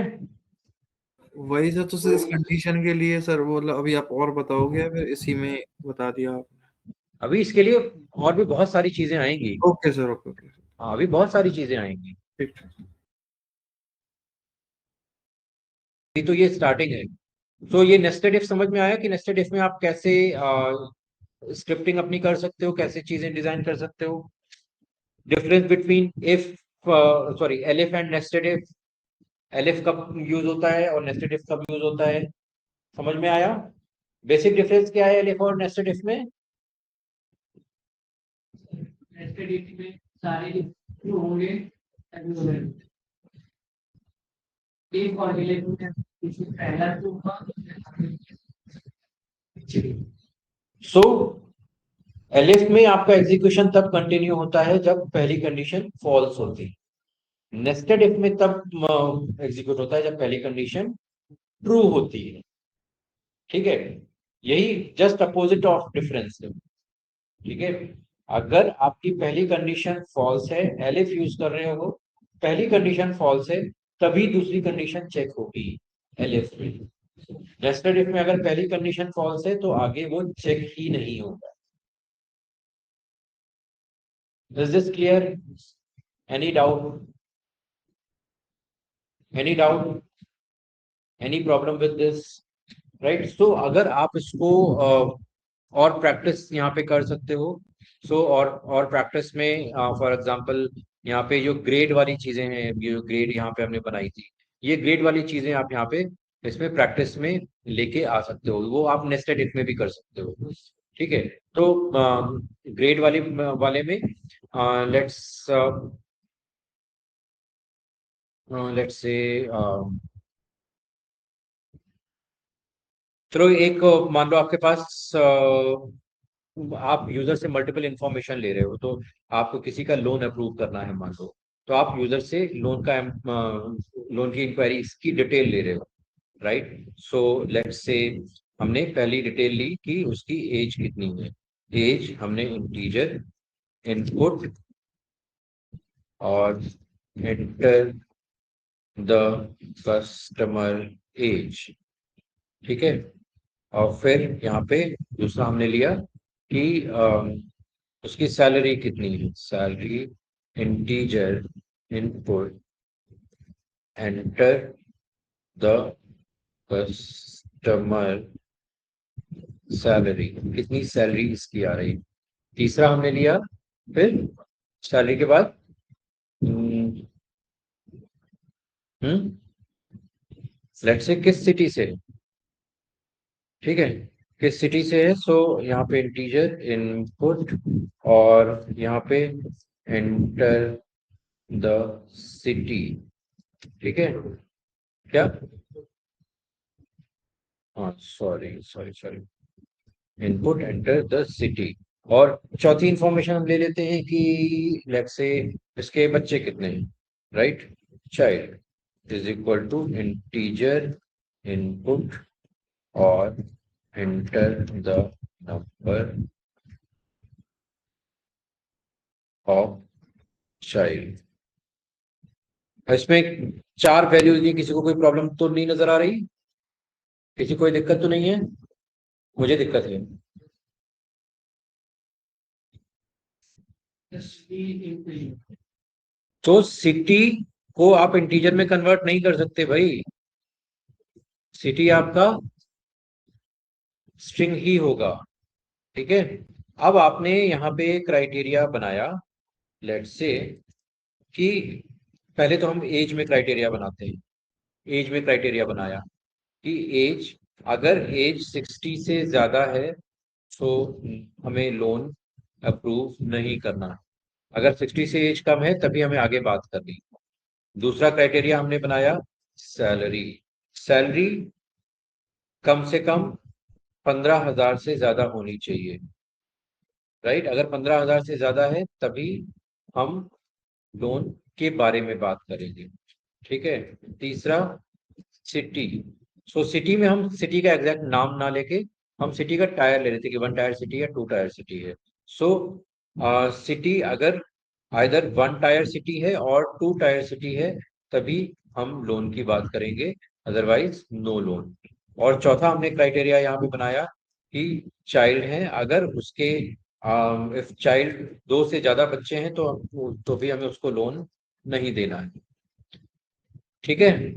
वही सर। तो सर इस कंडीशन के लिए सर वो अभी आप और बताओगे या फिर इसी में बता दिया आपने? अभी इसके लिए और भी बहुत सारी चीजें आएंगी। Okay sir, okay okay. हाँ, अभी बहुत सारी चीजें आएंगी। ठीक। तो ये स्टार्टिंग है। तो ये नेस्टेड इफ समझ में आया कि नेस्टेड इफ में आप कैसे स्क्रिप्टिंग अपनी कर सकते हो, कैसे चीजें डिजाइन कर सकते हो। Difference between if, sorry, elif and nested if. Elif कब यूज होता है और नेस्टेड इफ कब यूज होता है, समझ में आया? बेसिक डिफरेंस क्या है एलिफ और नेस्टेड इफ में? नेस्टेड इफ में सारे जो होंगे एक और इलेवन में इसमें पहला जो होगा। सो एलिफ में आपका एग्जीक्यूशन तब कंटिन्यू होता है जब पहली कंडीशन फॉल्स होती है। नेस्टेड इफ में तब एग्जीक्यूट होता है जब पहली कंडीशन ट्रू होती है। ठीक है, यही जस्ट अपोजिट ऑफ डिफरेंस है। ठीक है, अगर आपकी पहली कंडीशन फॉल्स है, एलिफ यूज कर रहे हो, पहली कंडीशन फॉल्स है, तभी दूसरी कंडीशन चेक होगी एलिफ में। नेस्टेड इफ में अगर पहली कंडीशन फॉल्स है तो आगे वो चेक ही नहीं होगा। Is this clear? Any doubt? Any doubt? Any problem with this? Right. So अगर आप इसको और प्रैक्टिस यहाँ पे कर सकते हो। सो और प्रैक्टिस में फॉर एग्जांपल यहाँ पे जो ग्रेड वाली चीजें हैं, ये जो ग्रेड यहाँ पे हमने बनाई थी, ये ग्रेड वाली चीजें आप यहाँ पे इसमें प्रैक्टिस में लेके आ सकते हो, वो आप नेस्टेड इफ में भी कर सकते हो। ठीक है। तो ग्रेड वाले में लेट्स लेट्स से चलो एक मान लो आपके पास आप यूजर से मल्टीपल इंफॉर्मेशन ले रहे हो, तो आपको किसी का लोन अप्रूव करना है मान लो। तो आप यूजर से लोन की इंक्वायरी की डिटेल ले रहे हो, राइट? सो लेट्स से हमने पहली डिटेल ली कि उसकी एज कितनी है। एज हमने इंटीजर इनपुट और एंटर द कस्टमर एज, ठीक है। और फिर यहाँ पे दूसरा हमने लिया कि उसकी सैलरी कितनी है। Salary integer input enter the customer salary, कितनी सैलरी इसकी आ रही। तीसरा हमने लिया फिर सैलरी के बाद लेट्स से किस सिटी से, ठीक है, किस सिटी से है। सो यहाँ पे इंटीजर इनपुट और यहाँ पे एंटर द सिटी, ठीक है क्या? हाँ, sorry sorry sorry, input enter the city. और चौथी इंफॉर्मेशन हम ले लेते हैं कि लेट्स से इसके बच्चे कितने हैं, right? Child is equal to integer input और enter the number of child. इसमें 4 वैल्यूज दी, किसी को कोई प्रॉब्लम तो नहीं नजर आ रही? किसी को कोई दिक्कत तो नहीं है? मुझे दिक्कत है। तो सिटी को आप इंटीजर में कन्वर्ट नहीं कर सकते भाई, सिटी आपका स्ट्रिंग ही होगा, ठीक है। अब आपने यहाँ पे क्राइटेरिया बनाया, लेट्स से कि पहले तो हम एज में क्राइटेरिया बनाते हैं। एज में क्राइटेरिया बनाया कि एज, अगर एज 60 से ज्यादा है तो हमें लोन अप्रूव नहीं करना, अगर 60 से एज कम है तभी हमें आगे बात करनी। दूसरा क्राइटेरिया हमने बनाया सैलरी, सैलरी कम से कम 15,000 से ज्यादा होनी चाहिए, राइट? अगर 15,000 से ज्यादा है तभी हम लोन के बारे में बात करेंगे, ठीक है। तीसरा सिटी, सो सिटी में हम सिटी का एग्जैक्ट नाम ना लेके हम सिटी का टायर ले लेते कि 1 टायर सिटी है, 2 टायर सिटी है। सो सिटी अगर आइदर 1 टायर सिटी है और 2 टायर सिटी है तभी हम लोन की बात करेंगे, अदरवाइज नो लोन। और चौथा हमने क्राइटेरिया यहाँ पे बनाया कि चाइल्ड है, अगर उसके इफ चाइल्ड 2 से ज्यादा बच्चे हैं तो भी हमें उसको लोन नहीं देना है, ठीक है।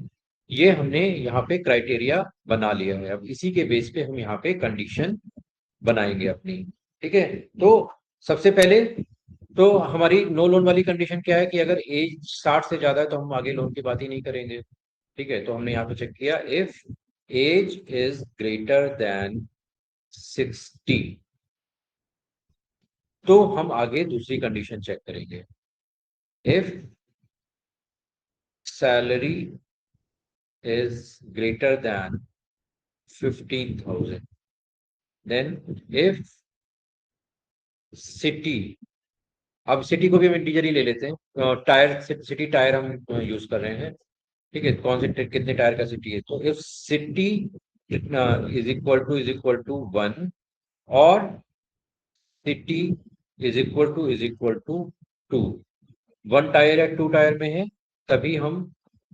ये हमने यहाँ पे क्राइटेरिया बना लिया है। अब इसी के बेस पे हम यहाँ पे कंडीशन बनाएंगे अपनी, ठीक है। तो सबसे पहले तो हमारी नो लोन वाली कंडीशन क्या है कि अगर एज 60 से ज्यादा है तो हम आगे लोन की बात ही नहीं करेंगे, ठीक है। तो हमने यहाँ पे चेक किया if age is greater than 60, तो हम आगे दूसरी कंडीशन चेक करेंगे। If salary is greater than 15,000, then if city, अब सिटी को भी हम इंटीजर ही ले लेते हैं, टायर सिटी टायर हम यूज कर रहे हैं, ठीक है। कौन से कितने टायर का सिटी है, तो if city is equal to 1 और city is equal to 2, 1 tier या 2 टायर में है तभी हम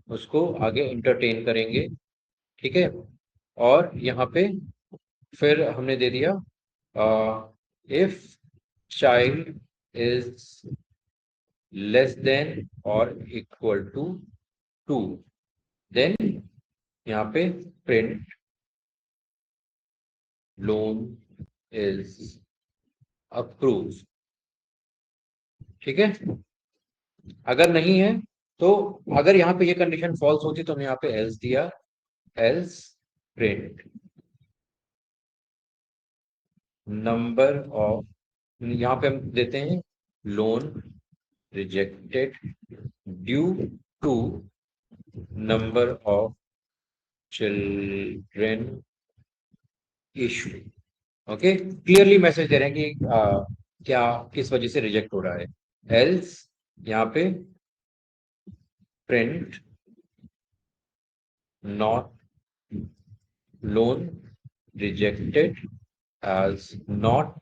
उसको आगे इंटरटेन करेंगे, ठीक है। और यहाँ पे फिर हमने दे दिया if child is less than और इक्वल टू 2, देन यहाँ पे प्रिंट लोन इज अप्रूव, ठीक है। अगर नहीं है तो अगर यहाँ पे ये कंडीशन फॉल्स होती तो हमने यहाँ पे एल्स दिया, एल्स प्रिंट नंबर ऑफ, यहाँ पे हम देते हैं loan rejected due to number of children issue, okay. Clearly message दे रहे हैं कि क्या किस वजह से रिजेक्ट हो रहा है। एल्स यहाँ पे print not loan rejected as not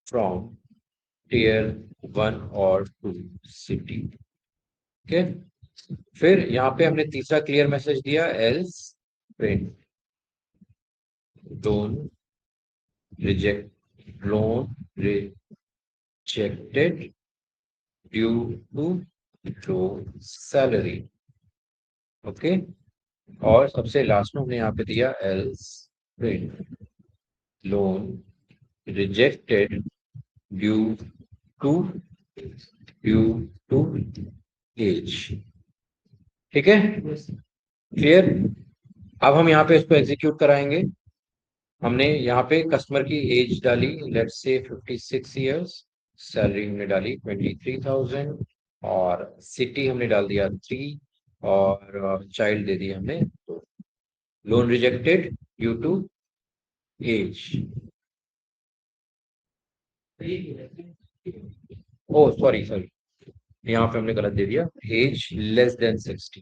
from tier 1 और 2 city. ओके, फिर यहाँ पे हमने तीसरा क्लियर मैसेज दिया, else print loan rejected due to low salary. Okay, और सबसे लास्ट में हमने यहाँ पे दिया else print loan rejected due to age. ठीक है, क्लियर. अब हम यहाँ पे इसको एग्जीक्यूट कराएंगे. हमने यहाँ पे कस्टमर की एज डाली, लेट्स से 56 इयर्स, सैलरी हमने डाली 23,000 और सिटी हमने डाल दिया 3 और चाइल्ड दे दिया हमने. तो loan rejected due to age. Oh sorry, यहाँ पे हमने गलत दे दिया, एज लेस देन 60.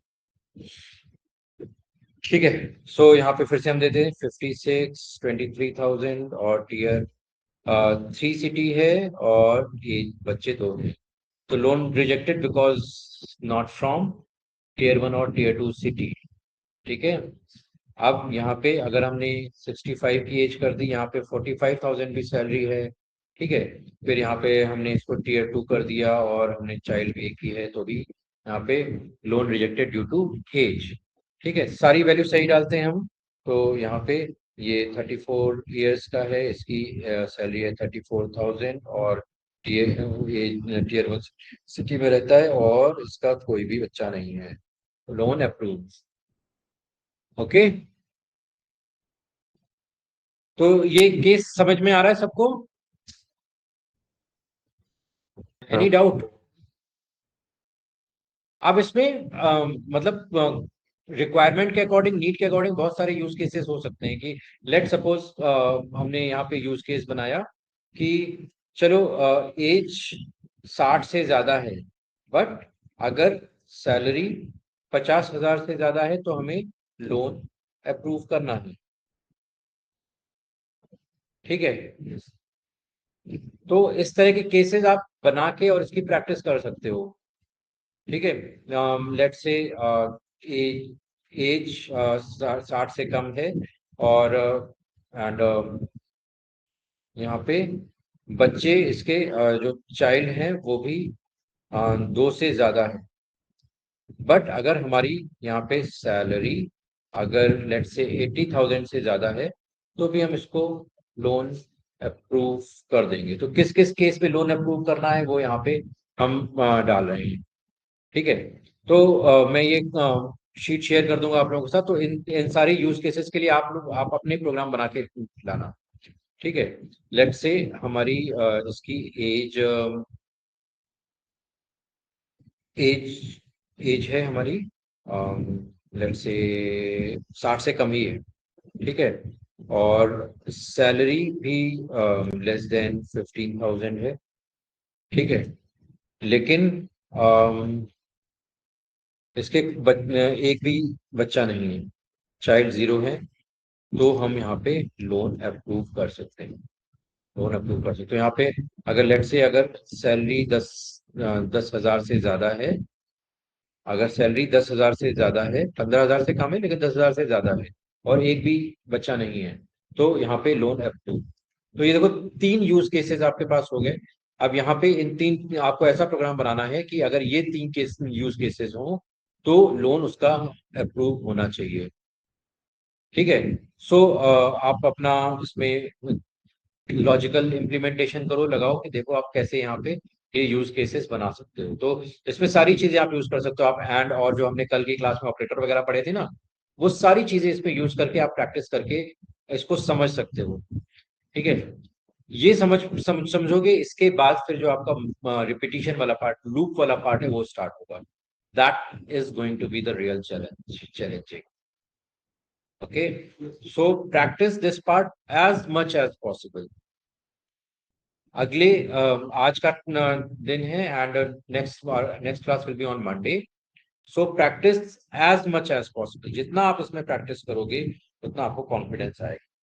ठीक है, सो यहाँ पे फिर से हम देते हैं 56, 23,000 और टीयर 3 सिटी है और एज बच्चे 2 हैं. तो loan rejected because not from tier 1 और टीयर 2 सिटी. ठीक है, अब यहाँ पे अगर हमने 65 की एज कर दी, यहाँ पे 45,000 भी सैलरी है. ठीक है, फिर यहाँ पे हमने इसको टीयर 2 कर दिया और हमने चाइल्ड भी एक ही है, तो भी यहाँ पे loan rejected due to age. ठीक है, सारी वैल्यू सही डालते हैं हम. तो यहाँ पे ये 34 इयर्स का है, इसकी सैलरी है 34,000 और टीयर 1 सिटी में रहता है और इसका कोई भी बच्चा नहीं है. Loan approve. ओके, तो ये केस समझ में आ रहा है सबको? Any doubt? अब इसमें मतलब रिक्वायरमेंट के अकॉर्डिंग, नीड के अकॉर्डिंग बहुत सारे यूज केसेस हो सकते हैं. कि लेट सपोज हमने यहाँ पे यूज केस बनाया कि चलो एज 60 से ज्यादा है, बट अगर सैलरी 50,000 से ज्यादा है तो हमें लोन अप्रूव करना है. ठीक है, तो इस तरह के केसेस आप बना के और इसकी प्रैक्टिस कर सकते हो. ठीक है, लेट्स से एज 60 से कम है और एंड यहाँ पे बच्चे इसके जो चाइल्ड हैं वो भी 2 से ज्यादा है. बट अगर हमारी यहाँ पे सैलरी अगर लेट से 80,000 से ज्यादा है तो भी हम इसको लोन अप्रूव कर देंगे. तो किस किस केस में लोन अप्रूव करना है वो यहाँ पे हम डाल रहे हैं. ठीक है, तो मैं ये शीट शेयर कर दूंगा आप लोगों के साथ. तो इन सारे यूज केसेस के लिए आप अपने प्रोग्राम बना के लाना. ठीक है, लेट्स से हमारी इसकी एज है हमारी लेट्स से 60 से कम ही है. ठीक है, और सैलरी भी लेस देन 15,000 है. ठीक है, लेकिन इसके एक भी बच्चा नहीं है, चाइल्ड 0 है, तो हम यहाँ पे लोन अप्रूव कर सकते हैं. लोन अप्रूव कर सकते हैं. यहाँ पे अगर लेट से अगर सैलरी 10,000 से ज्यादा है, अगर सैलरी 10,000 से ज्यादा है, 15,000 से कम है लेकिन 10,000 से ज्यादा है और एक भी बच्चा नहीं है, तो यहाँ पे लोन अप्रूव. तो ये देखो 3 यूज केसेस आपके पास हो गए. अब यहाँ पे इन 3 आपको ऐसा प्रोग्राम बनाना है कि अगर ये 3 केस यूज केसेस हो तो लोन उसका अप्रूव होना चाहिए. ठीक है, सो आप अपना इसमें लॉजिकल इम्प्लीमेंटेशन करो, लगाओ कि देखो आप कैसे यहाँ पे ये यूज केसेस बना सकते हो. तो इसमें सारी चीजें आप यूज कर सकते हो. आप एंड और जो हमने कल की क्लास में ऑपरेटर वगैरह पढ़े थे ना, वो सारी चीजें इसमें यूज करके आप प्रैक्टिस करके इसको समझ सकते हो. ठीक है, ये समझोगे, इसके बाद फिर जो आपका रिपीटिशन वाला पार्ट, लूप वाला पार्ट है, वो स्टार्ट होगा. That is going to be the real challenging. okay, so practice this part as much as possible. अगले आज का दिन है and next class will be on Monday. So practice as much as possible, जितना आप उसमें practice करोगे उतना आपको कॉन्फिडेंस आएगा।